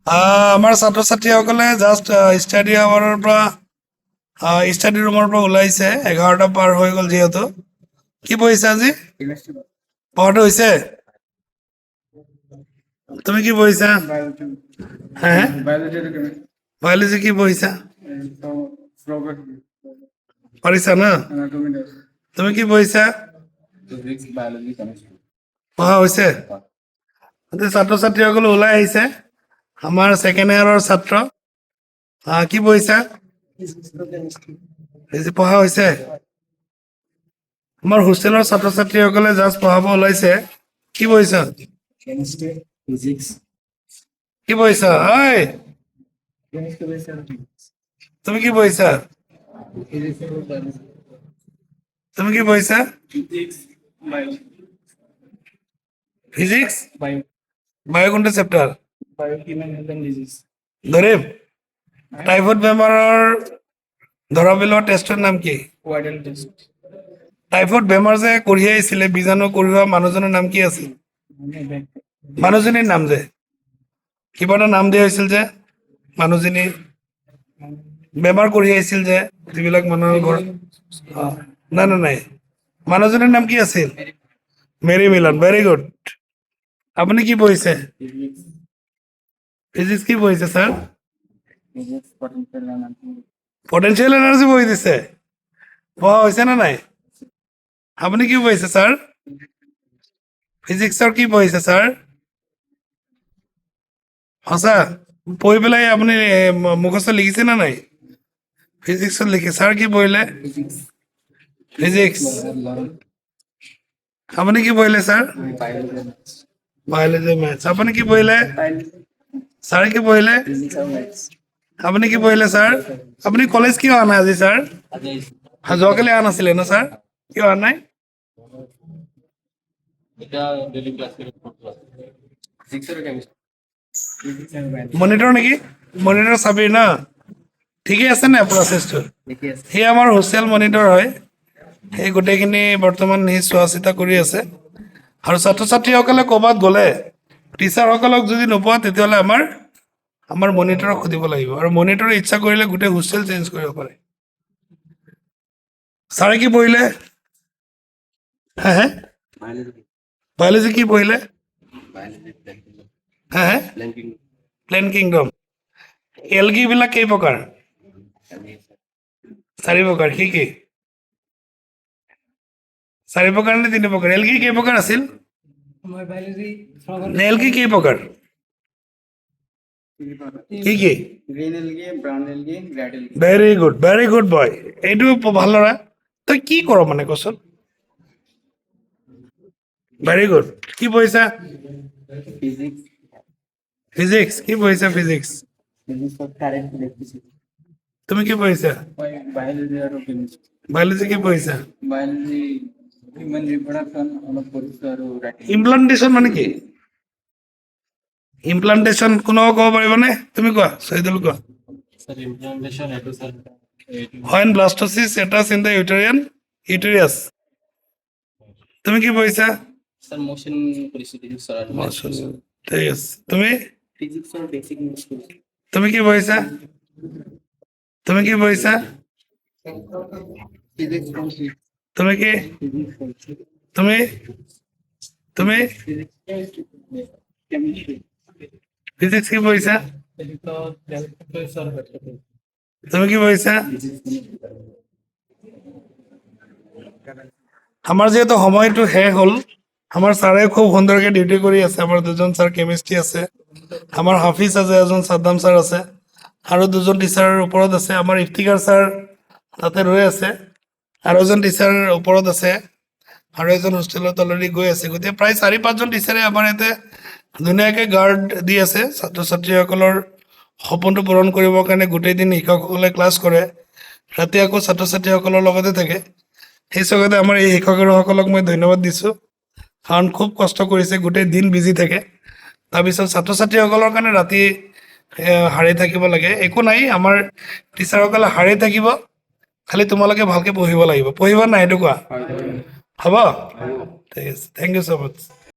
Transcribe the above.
আমাৰ ছাত্ৰ ছাত্ৰীসকলে জাষ্ট ষ্টাডি আৱাৰৰ পৰা ষ্টাডি ৰুমৰ পৰা ওলাইছে 11টা পাৰ হৈ গ'ল যিহেতু কি পঢ়িছা আজি পঢ়াটো হৈছে তুমি কি পঢ়িছা হে বায়োলজি কি পঢ়িছা পাৰিছা না তুমি কি পঢ়িছা পঢ়া হৈছে ছাত্ৰ ছাত্ৰীসকলে ওলাই আহিছে আমাৰ ছেকেণ্ড ইয়াৰৰ ছাত্ৰ কি পঢ়িছা বেছি পঢ়া হৈছে আমাৰ হোষ্টেলৰ ছাত্ৰ ছাত্ৰীসকলে জাষ্ট পঢ়াব ওলাইছে কি পঢ়িছা কি পঢ়িছা ঐ তুমি কি পঢ়িছা তুমি কি পঢ়িছা ফিজিক্স বায়ো কোনটো চেপ্টাৰ ধৰিম টাইফয়েড বেমাৰৰ ধৰা পেলোৱা টেষ্টৰ নাম কি টাইফয়েড বেমাৰ যে কঢ়িয়াইছিলে বীজাণু কঢ়িওৱা মানুহজনৰ নাম কি আছিল মানুহজনীৰ নাম যে কিবা এটা নাম দিয়া হৈছিল যে মানুহজনী বেমাৰ কঢ়িয়াইছিল যে যিবিলাক মানুহৰ ঘৰত নাই নাই নাই মানুহজনীৰ নাম কি আছিল মেৰী মিলন ভেৰি গুড আপুনি কি পঢ়িছে ফিজিক্স কি পঢ়িছে স্যার পটেনশিয়াল এনার্জি পঢ়ি দিছে পঢ়া হৈছে না নাই আপুনি কি পঢ়িছে স্যার ফিজিক্সৰ কি পঢ়িছে স্যার সঁচা পঢ়ি পেলাই আপুনি মুখস্থ লিখিছে না নাই ফিজিক্সত লিখে স্যার কি পঢ়িলে ফিজিক্স আপুনি কি পঢ়িলে স্যার বায়োলজি ম্যাথছ আপুনি কি পঢ়িলে স্যার কি পঢ়িলে আপুনি কি পঢ়িলে স্যার আপুনি কলেজ কিয় অহা নাই আজি স্যার যোৱাকালি অহা নাছিলে ন স্যাৰ কিয় অহা নাই মনিটৰ নেকি মনিটৰ চাবি না ঠিকে আছে নে প্ৰচেছটো সি আমাৰ হোষ্টেল মনিটৰ হয় সেই গোটেইখিনি বৰ্তমান সি চোৱা চিতা কৰি আছে আৰু ছাত্ৰ ছাত্ৰীসকলে ক'ৰবাত গ'লে টিচাৰসকলক যদি নোপোৱা তেতিয়াহ'লে আমাৰ মনিটৰক সুধিব লাগিব আৰু মনিটৰে ইচ্ছা কৰিলে গোটেই হোষ্টেল চেঞ্জ কৰিব পাৰে ছাৰে কি পঢ়িলে হে হে বায়োলজি কি পঢ়িলে হে হে প্লেন কিংডম এলগিবিলাক কেই প্ৰকাৰ 4 প্ৰকাৰ কি কি 4 প্ৰকাৰ নে 3 প্ৰকাৰ এলগি কেই প্ৰকাৰ আছিল এলগি কেই প্ৰকাৰ কি কি green algae brown algae red algae very good boy এইটো ভাল ল'ৰা তই কি কৰ মানে কচোন ভেৰি গুড কি পঢ়িছা ফিজিক্স কি পঢ়িছা ফিজিক্স তুমি কি পঢ়িছা বায়োলজি কি পঢ়িছা ইমপ্লান্টেশ্যন মানে কি ইমপ্লান্টেশ্যন কোনোবা ক'ব পাৰিবনে তুমি কোৱা চহিদুল কোৱা when blastocyst enters in the uterus তুমি কি পঢ়িছা স্যার মোশন করেছি ফিজিক্স আর ঠিক আছে তুমি ফিজিক্স আর বেসিক নোটস করেছি তুমি কি পঢ়িছা তুমি কি পঢ়িছা ফিজিক্স করেছি তুমি কি তুমি তুমি কেমিস্ট্রি ফিজিক্স কি পঢ়িছা তো প্রফেসর তুমি কি পঢ়িছা আমাৰ যেহেতু সময়টো শেষ হ'ল আমাৰ ছাৰে খুব সুন্দৰকৈ ডিউটি কৰি আছে আমাৰ দুজন ছাৰ কেমিষ্ট্ৰি আছে আমাৰ হাফিজ আছে এজন সাদ্দাম ছাৰ আছে আৰু দুজন টিচাৰৰ ওপৰত আছে আমাৰ ইফতিকাৰ ছাৰ তাতে ৰৈ আছে আৰু এজন টিচাৰ ওপৰত আছে আৰু এজন হোষ্টেলত অলৰেডি গৈ আছে গতিকে প্ৰায় 4-5জন টিচাৰে আমাৰ ইয়াতে ধুনীয়াকৈ গাৰ্ড দি আছে ছাত্ৰ ছাত্ৰীসকলৰ সপোনটো পূৰণ কৰিবৰ কাৰণে গোটেই দিন শিক্ষকসকলে ক্লাছ কৰে ৰাতি আকৌ ছাত্ৰ ছাত্ৰীসকলৰ লগতে থাকে সেই চগতে আমাৰ এই শিক্ষকসকলক মই ধন্যবাদ দিছোঁ কাৰণ খুব কষ্ট কৰিছে গোটেই দিন বিজি থাকে তাৰপিছত ছাত্ৰ ছাত্ৰীসকলৰ কাৰণে ৰাতি হাৰি থাকিব লাগে একো নাই আমাৰ টিচাৰসকলে হাৰি থাকিব খালি তোমালোকে ভালকৈ পঢ়িব লাগিব পঢ়িবা নাই এইটো কোৱা হ'ব ঠিক আছে থেংক ইউ ছ' মাছ